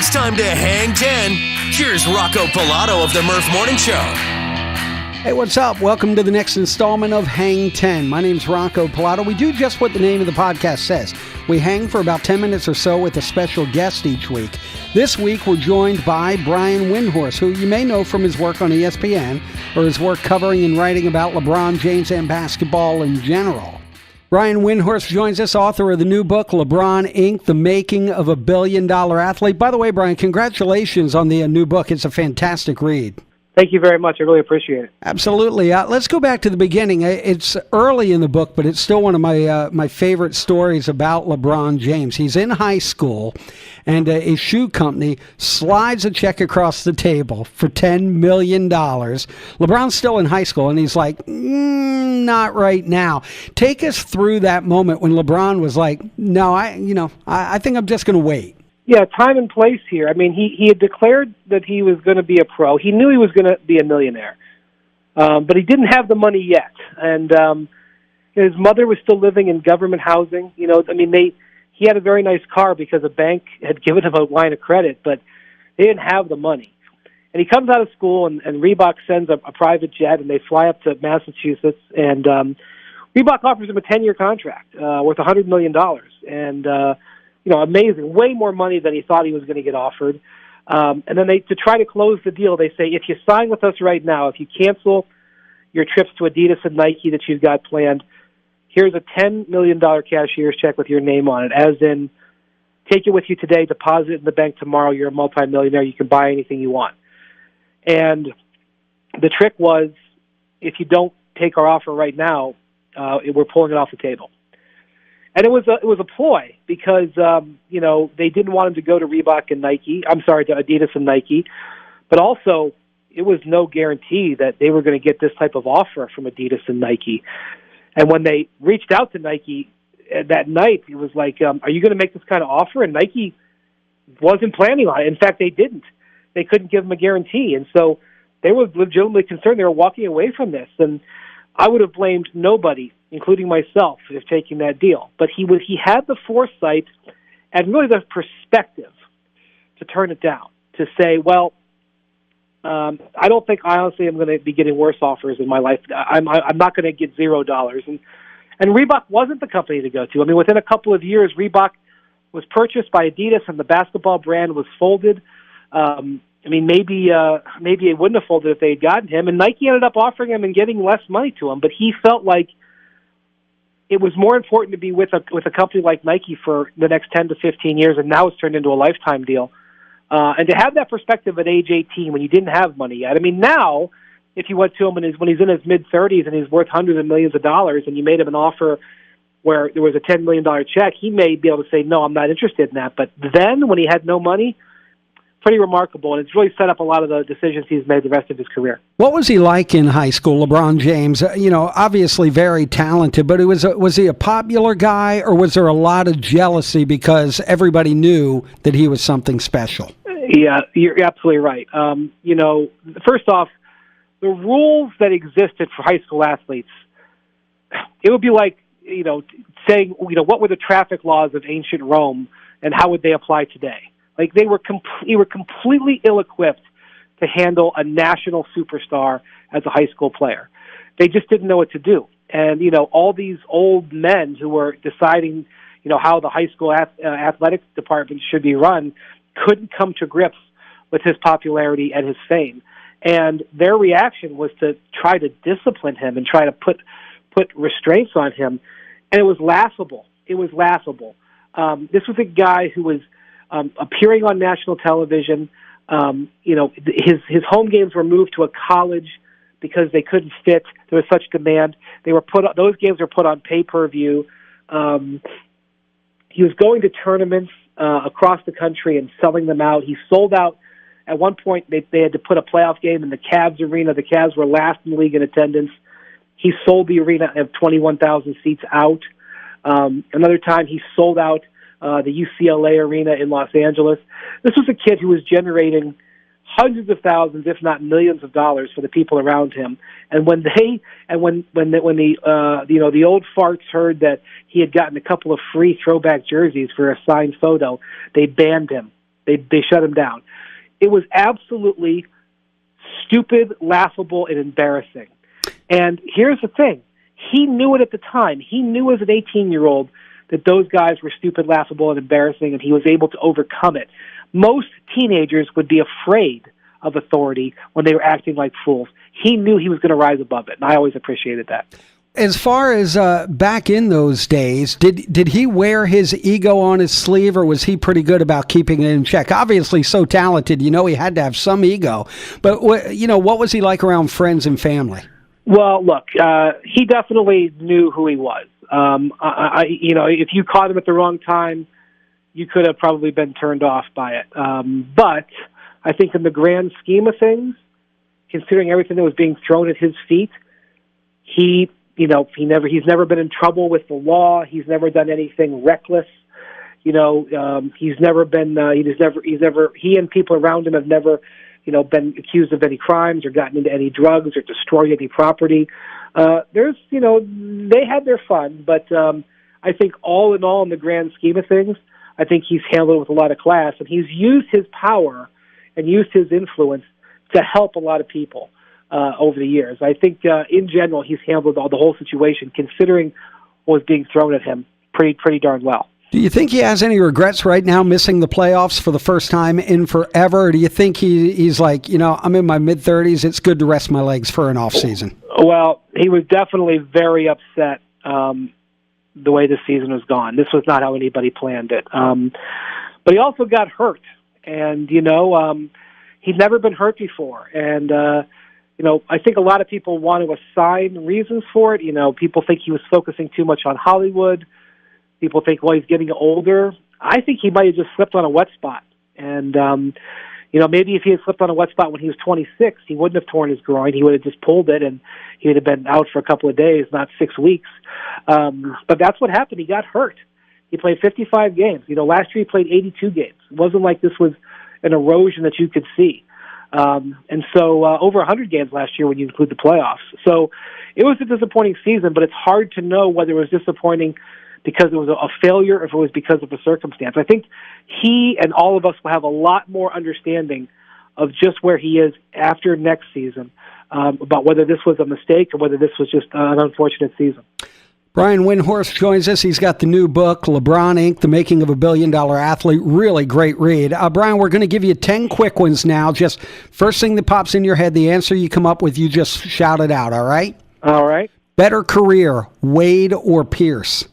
It's time to hang 10. Here's Rocco Pilato of the Murph Morning Show. Hey, what's up? Welcome to the next installment of Hang 10. My name's Rocco Pilato. We do just what the name of the podcast says. We hang for about 10 minutes or so with a special guest each week. This week, we're joined by Brian Windhorst, who you may know from his work on ESPN or his work covering and writing about LeBron James and basketball in general. Brian Windhorst joins us, author of the new book, LeBron, Inc., The Making of a Billion-Dollar Athlete. By the way, Brian, congratulations on the new book. It's a fantastic read. Thank you very much. I really appreciate it. Absolutely. Let's go back to the beginning. It's early in the book, but it's still one of my favorite stories about LeBron James. He's in high school, and a shoe company slides a check across the table for $10 million. LeBron's still in high school, and he's like, not right now. Take us through that moment when LeBron was like, no, I think I'm just going to wait. Yeah, time and place here. I mean, he had declared that he was going to be a pro. He knew he was going to be a millionaire, but he didn't have the money yet. And his mother was still living in government housing. He had a very nice car because a bank had given him a line of credit, but they didn't have the money. And he comes out of school, and Reebok sends a private jet, and they fly up to Massachusetts, and Reebok offers him a 10-year contract worth $100 million. And amazing, way more money than he thought he was going to get offered. And then to try to close the deal, they say, if you sign with us right now, if you cancel your trips to Adidas and Nike that you've got planned, here's a $10 million cashier's check with your name on it, as in, take it with you today, deposit it in the bank tomorrow, you're a multimillionaire, you can buy anything you want. And the trick was, if you don't take our offer right now, we're pulling it off the table. And it was a ploy because they didn't want him to go to Reebok and Nike. I'm sorry, to Adidas and Nike, but also it was no guarantee that they were going to get this type of offer from Adidas and Nike. And when they reached out to Nike that night, it was like, "Are you going to make this kind of offer?" And Nike wasn't planning on it. In fact, they didn't. They couldn't give him a guarantee, and so they were legitimately concerned. They were walking away from this, and I would have blamed nobody, including myself, for taking that deal. But he had the foresight and really the perspective to turn it down, to say, well, I don't think I honestly am going to be getting worse offers in my life. I'm not going to get $0. And Reebok wasn't the company to go to. I mean, within a couple of years, Reebok was purchased by Adidas, and the basketball brand was folded. Maybe it wouldn't have folded if they had gotten him. And Nike ended up offering him and giving less money to him. But he felt like it was more important to be with a company like Nike for the next 10 to 15 years, and now it's turned into a lifetime deal. And to have that perspective at age 18 when you didn't have money yet. I mean, now, if you went to him when he's in his mid-30s and he's worth hundreds of millions of dollars and you made him an offer where there was a $10 million check, he may be able to say, no, I'm not interested in that. But then, when he had no money, pretty remarkable, and it's really set up a lot of the decisions he's made the rest of his career. What was he like in high school, LeBron James? Obviously very talented, but was he a popular guy, or was there a lot of jealousy because everybody knew that he was something special? Yeah, you're absolutely right. First off, the rules that existed for high school athletes, it would be like, saying, what were the traffic laws of ancient Rome, and how would they apply today? Like, they were completely ill-equipped to handle a national superstar as a high school player. They just didn't know what to do. And, all these old men who were deciding, how the high school athletic department should be run couldn't come to grips with his popularity and his fame. And their reaction was to try to discipline him and try to put restraints on him. And it was laughable. This was a guy who was appearing on national television. His home games were moved to a college because they couldn't fit. There was such demand. Those games were put on pay-per-view. He was going to tournaments across the country and selling them out. He sold out. At one point, they had to put a playoff game in the Cavs arena. The Cavs were last in the league in attendance. He sold the arena of 21,000 seats out. Another time, he sold out the UCLA arena in Los Angeles. This was a kid who was generating hundreds of thousands, if not millions of dollars for the people around him. And when the old farts heard that he had gotten a couple of free throwback jerseys for a signed photo, they banned him They shut him down. It was absolutely stupid, laughable, and embarrassing. And here's the thing. He knew it at the time. He knew as an 18-year-old that those guys were stupid, laughable, and embarrassing, and he was able to overcome it. Most teenagers would be afraid of authority when they were acting like fools. He knew he was going to rise above it, and I always appreciated that. As far as back in those days, did he wear his ego on his sleeve, or was he pretty good about keeping it in check? Obviously, so talented, he had to have some ego. But what was he like around friends and family? Well, look, he definitely knew who he was. If you caught him at the wrong time, you could have probably been turned off by it. But I think in the grand scheme of things, considering everything that was being thrown at his feet, he's never been in trouble with the law. He's never done anything reckless. He and people around him have never, been accused of any crimes or gotten into any drugs or destroyed any property. They had their fun, but I think all in all, in the grand scheme of things, I think he's handled it with a lot of class, and he's used his power and used his influence to help a lot of people over the years. I think in general, he's handled the whole situation, considering what was being thrown at him, pretty darn well. Do you think he has any regrets right now missing the playoffs for the first time in forever? Or do you think he's like, I'm in my mid-30s, it's good to rest my legs for an off-season? Well, he was definitely very upset the way the season was gone. This was not how anybody planned it. But he also got hurt, and, he'd never been hurt before. And, I think a lot of people want to assign reasons for it. People think he was focusing too much on Hollywood. People think, well, he's getting older. I think he might have just slipped on a wet spot. And, maybe if he had slipped on a wet spot when he was 26, he wouldn't have torn his groin. He would have just pulled it, and he would have been out for a couple of days, not 6 weeks. But that's what happened. He got hurt. He played 55 games. Last year he played 82 games. It wasn't like this was an erosion that you could see. And so over 100 games last year when you include the playoffs. So it was a disappointing season, but it's hard to know whether it was disappointing because it was a failure or if it was because of a circumstance. I think he and all of us will have a lot more understanding of just where he is after next season, about whether this was a mistake or whether this was just an unfortunate season. Brian Windhorst joins us. He's got the new book, LeBron Inc., The Making of a Billion-Dollar Athlete. Really great read. Brian, we're going to give you 10 quick ones now. Just first thing that pops in your head, the answer you come up with, you just shout it out, all right? All right. Better career, Wade or Pierce?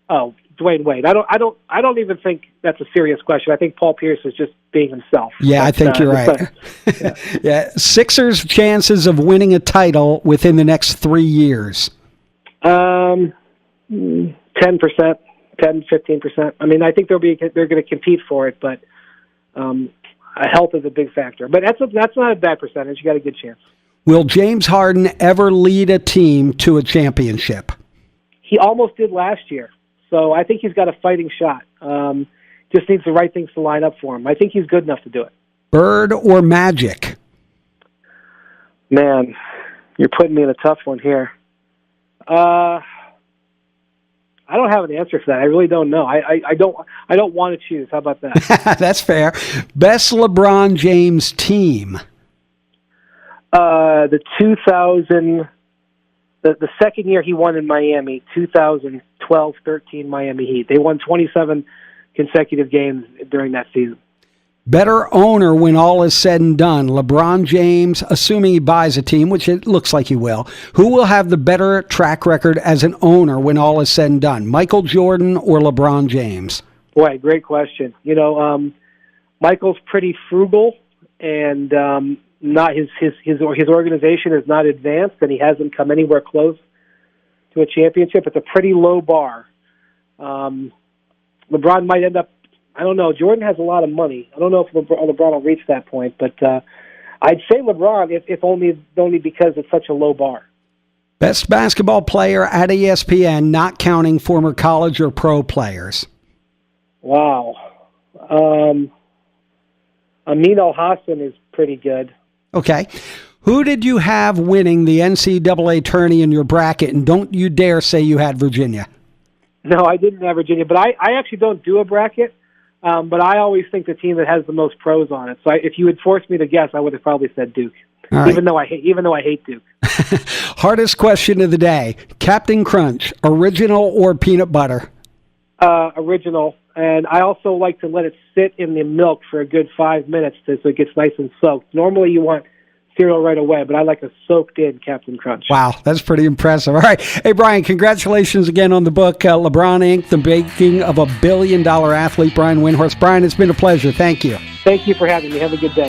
Oh, Dwayne Wade. I don't even think that's a serious question. I think Paul Pierce is just being himself. Yeah, I think you're right. Yeah. Sixers' chances of winning a title within the next 3 years? 10%, 10, 15%. I mean, I think they're going to compete for it, but health is a big factor. But that's not a bad percentage. You got a good chance. Will James Harden ever lead a team to a championship? He almost did last year. So I think he's got a fighting shot. Just needs the right things to line up for him. I think he's good enough to do it. Bird or Magic? Man, you're putting me in a tough one here. I don't have an answer for that. I really don't know. I don't want to choose. How about that? That's fair. Best LeBron James team? The 2000. The second year he won in Miami, 2012-13 Miami Heat. They won 27 consecutive games during that season. Better owner when all is said and done, LeBron James, assuming he buys a team, which it looks like he will. Who will have the better track record as an owner when all is said and done, Michael Jordan or LeBron James? Boy, great question. Michael's pretty frugal, and not his organization is not advanced, and he hasn't come anywhere close to a championship. It's a pretty low bar. LeBron might end up. I don't know. Jordan has a lot of money. I don't know if LeBron will reach that point, but I'd say LeBron, if only because it's such a low bar. Best basketball player at ESPN, not counting former college or pro players. Wow. Amin Al-Hassan is pretty good. Okay. Who did you have winning the NCAA tourney in your bracket? And don't you dare say you had Virginia. No, I didn't have Virginia, but I actually don't do a bracket. But I always think the team that has the most pros on it. So if you had forced me to guess, I would have probably said Duke. Right. Even though I hate Duke. Hardest question of the day. Captain Crunch, original or peanut butter? Original. And I also like to let it sit in the milk for a good 5 minutes so it gets nice and soaked. Normally you want cereal right away, but I like a soaked-in Captain Crunch. Wow, that's pretty impressive. All right. Hey, Brian, congratulations again on the book, LeBron Inc., The Making of a Billion-Dollar Athlete, Brian Windhorst. Brian, it's been a pleasure. Thank you. Thank you for having me. Have a good day.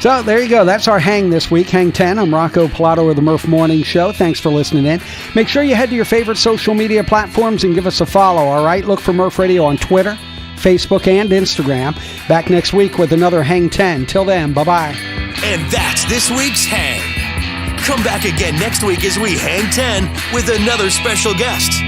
So there you go. That's our hang this week, Hang 10. I'm Rocco Pilato of the Murph Morning Show. Thanks for listening in. Make sure you head to your favorite social media platforms and give us a follow, all right? Look for Murph Radio on Twitter, Facebook, and Instagram. Back next week with another Hang 10. Till then, bye-bye. And that's this week's Hang. Come back again next week as we Hang 10 with another special guest.